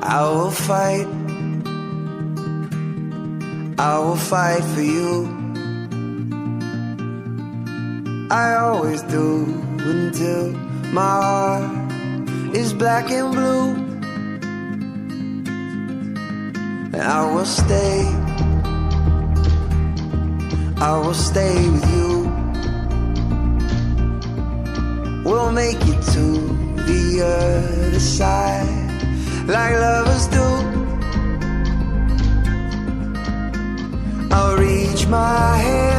I will fight for you. I always do until my heart is black and blue. And I will stay with you. We'll make it to the other side like lovers do. I'll reach my hand